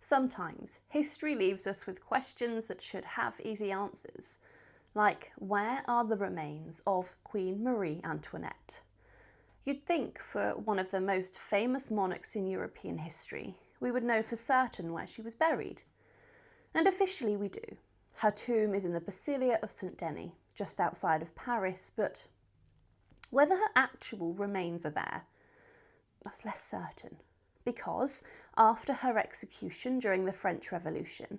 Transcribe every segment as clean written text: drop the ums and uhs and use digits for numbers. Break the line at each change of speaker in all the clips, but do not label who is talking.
Sometimes history leaves us with questions that should have easy answers, like where are the remains of Queen Marie Antoinette? You'd think for one of the most famous monarchs in European history, we would know for certain where she was buried. And officially we do. Her tomb is in the Basilica of St. Denis, just outside of Paris, but whether her actual remains are there, that's less certain. Because after her execution during the French Revolution,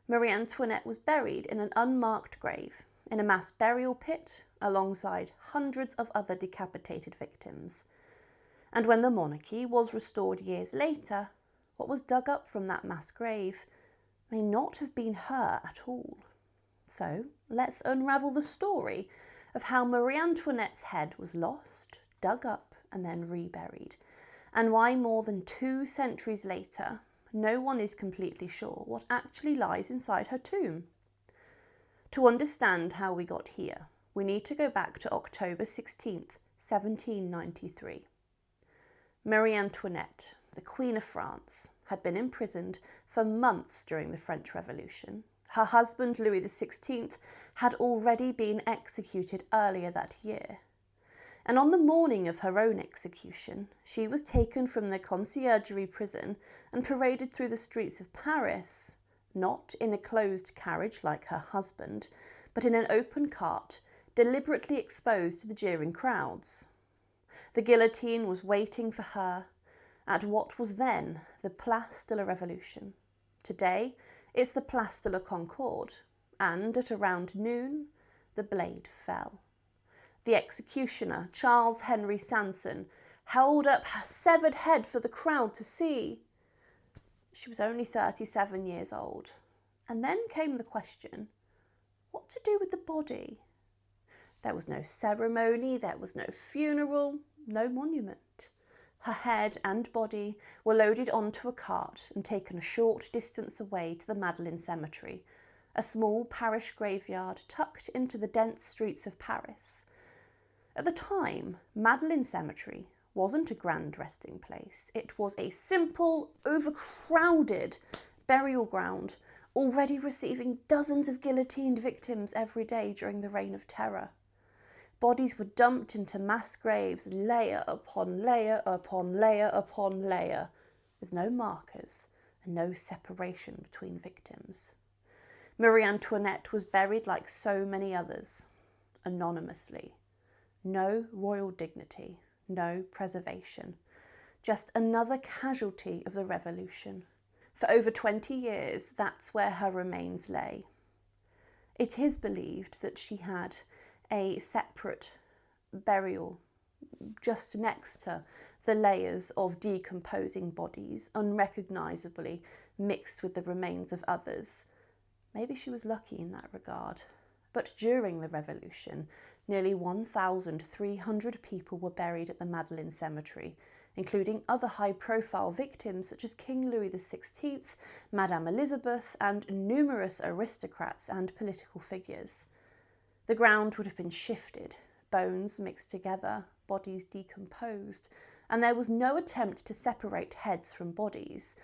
Marie Antoinette was buried in an unmarked grave in a mass burial pit alongside hundreds of other decapitated victims. And when the monarchy was restored years later, what was dug up from that mass grave may not have been her at all. So let's unravel the story of how Marie Antoinette's head was lost, dug up and then reburied, and why more than 2 centuries later, no one is completely sure what actually lies inside her tomb. To understand how we got here, we need to go back to October 16th, 1793. Marie Antoinette, the Queen of France, had been imprisoned for months during the French Revolution. Her husband, Louis XVI, had already been executed earlier that year. And on the morning of her own execution, she was taken from the conciergerie prison and paraded through the streets of Paris, not in a closed carriage like her husband, but in an open cart, deliberately exposed to the jeering crowds. The guillotine was waiting for her at what was then the Place de la Révolution. Today, it's the Place de la Concorde, and at around noon, the blade fell. The executioner, Charles Henry Sanson, held up her severed head for the crowd to see. She was only 37 years old. And then came the question, what to do with the body? There was no ceremony, there was no funeral, no monument. Her head and body were loaded onto a cart and taken a short distance away to the Madeleine Cemetery, a small parish graveyard tucked into the dense streets of Paris. At the time, Madeleine Cemetery wasn't a grand resting place. It was a simple, overcrowded burial ground, already receiving dozens of guillotined victims every day during the Reign of Terror. Bodies were dumped into mass graves, layer upon layer upon layer upon layer, with no markers and no separation between victims. Marie Antoinette was buried like so many others, anonymously. No royal dignity, no preservation, just another casualty of the revolution. For over 20 years, that's where her remains lay. It is believed that she had a separate burial just next to the layers of decomposing bodies, unrecognisably mixed with the remains of others. Maybe she was lucky in that regard. But during the revolution, nearly 1,300 people were buried at the Madeleine Cemetery, including other high-profile victims such as King Louis XVI, Madame Elizabeth, and numerous aristocrats and political figures. The ground would have been shifted, bones mixed together, bodies decomposed, and there was no attempt to separate heads from bodies.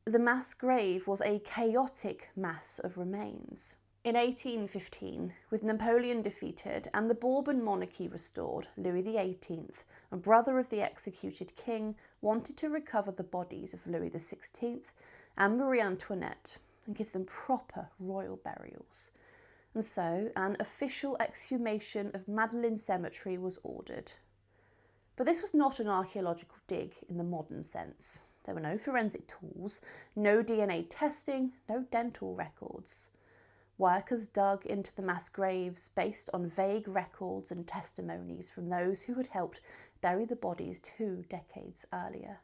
The mass grave was a chaotic mass of remains. In 1815, with Napoleon defeated and the Bourbon monarchy restored, Louis XVIII, a brother of the executed king, wanted to recover the bodies of Louis XVI and Marie Antoinette and give them proper royal burials. And so an official exhumation of Madeleine Cemetery was ordered. But this was not an archaeological dig in the modern sense. There were no forensic tools, no DNA testing, no dental records. Workers dug into the mass graves based on vague records and testimonies from those who had helped bury the bodies 2 decades earlier.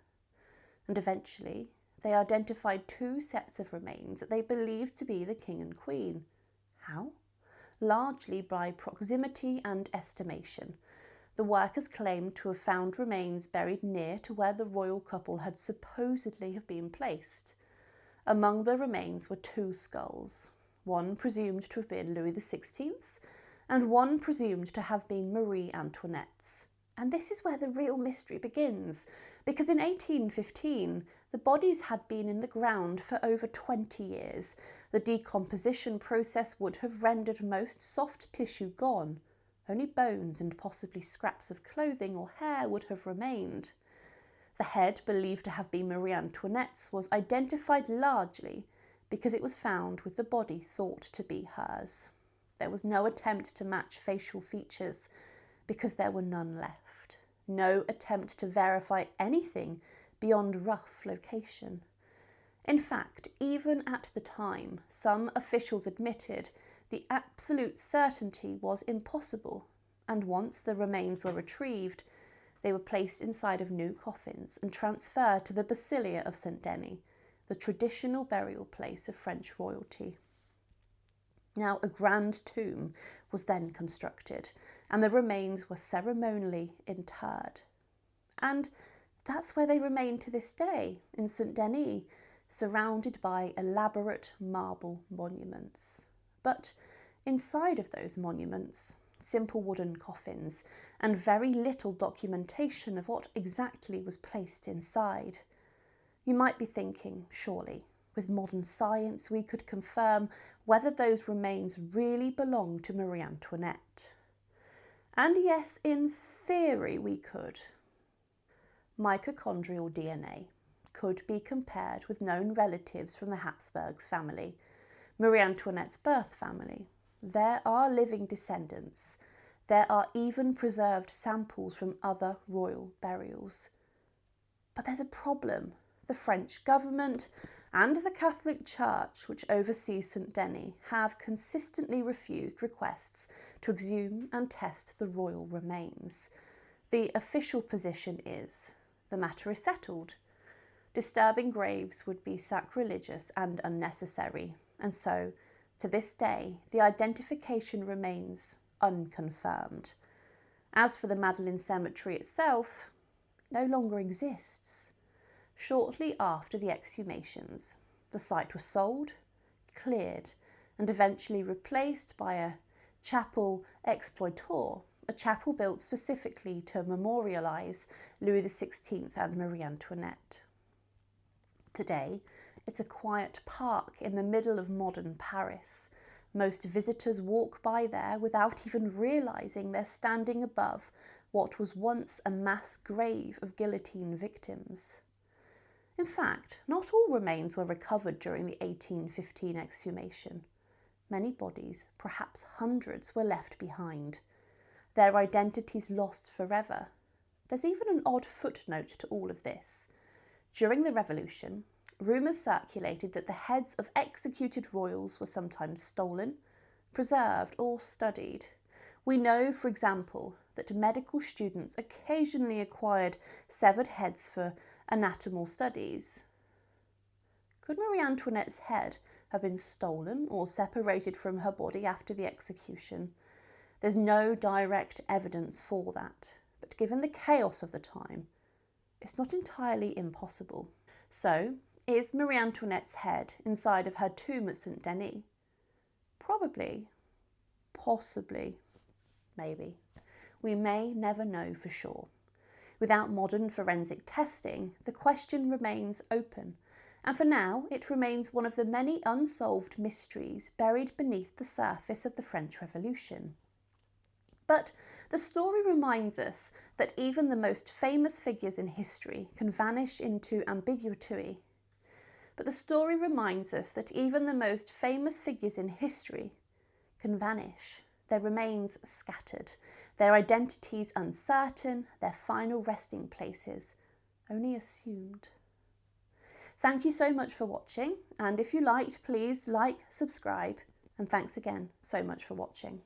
And eventually, they identified 2 sets of remains that they believed to be the king and queen. How? Largely by proximity and estimation. The workers claimed to have found remains buried near to where the royal couple had supposedly have been placed. Among the remains were 2 skulls. One presumed to have been Louis XVI's, and one presumed to have been Marie Antoinette's. And this is where the real mystery begins, because in 1815, The bodies had been in the ground for over 20 years. The decomposition process would have rendered most soft tissue gone. Only bones and possibly scraps of clothing or hair would have remained. The head, believed to have been Marie Antoinette's, was identified largely because it was found with the body thought to be hers. There was no attempt to match facial features because there were none left. No attempt to verify anything beyond rough location. In fact, even at the time, some officials admitted the absolute certainty was impossible, and once the remains were retrieved, they were placed inside of new coffins and transferred to the Basilia of St. Denis, the traditional burial place of French royalty. Now, a grand tomb was then constructed, and the remains were ceremonially interred. And that's where they remain to this day, in St. Denis, surrounded by elaborate marble monuments. But inside of those monuments, simple wooden coffins, and very little documentation of what exactly was placed inside. You might be thinking, surely, with modern science we could confirm whether those remains really belonged to Marie Antoinette. And yes, in theory we could. Mitochondrial DNA could be compared with known relatives from the Habsburgs family, Marie Antoinette's birth family. There are living descendants. There are even preserved samples from other royal burials. But there's a problem. The French government and the Catholic Church, which oversees St. Denis, have consistently refused requests to exhume and test the royal remains. The official position is, the matter is settled. Disturbing graves would be sacrilegious and unnecessary, and so, to this day, the identification remains unconfirmed. As for the Madeleine Cemetery itself, it no longer exists. Shortly after the exhumations, the site was sold, cleared, and eventually replaced by a chapel exploitor, a chapel built specifically to memorialise Louis XVI and Marie Antoinette. Today, it's a quiet park in the middle of modern Paris. Most visitors walk by there without even realising they're standing above what was once a mass grave of guillotine victims. In fact, not all remains were recovered during the 1815 exhumation. Many bodies, perhaps hundreds, were left behind. Their identities lost forever. There's even an odd footnote to all of this. During the Revolution, rumours circulated that the heads of executed royals were sometimes stolen, preserved or studied. We know, for example, that medical students occasionally acquired severed heads for anatomal studies. Could Marie Antoinette's head have been stolen or separated from her body after the execution? There's no direct evidence for that, but given the chaos of the time, it's not entirely impossible. So, is Marie Antoinette's head inside of her tomb at St. Denis? Probably. Possibly. Maybe. We may never know for sure. Without modern forensic testing, the question remains open, and for now it remains one of the many unsolved mysteries buried beneath the surface of the French Revolution. But the story reminds us that even the most famous figures in history can vanish into ambiguity. But the story reminds us that even the most famous figures in history can vanish, their remains scattered, their identities uncertain, their final resting places only assumed. Thank you so much for watching, and if you liked, please like, subscribe, and thanks again so much for watching.